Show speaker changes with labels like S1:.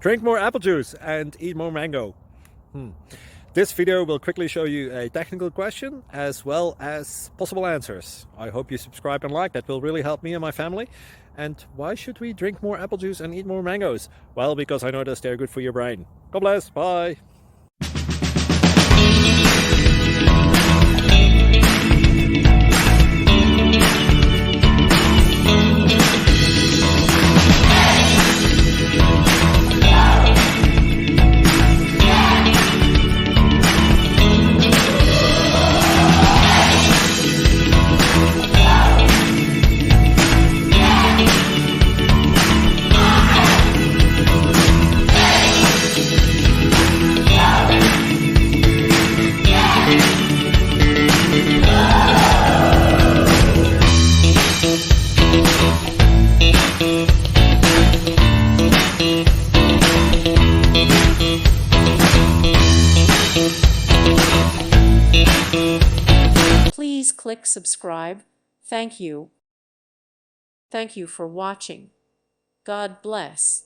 S1: Drink more apple juice and eat more mango. This video will quickly show you a technical question as well as possible answers. I hope you subscribe and like, that will really help me and my family. And why should we drink more apple juice and eat more mangoes? Well, because I noticed they're good for your brain. God bless, bye.
S2: Please click subscribe. Thank you. Thank you for watching. God bless.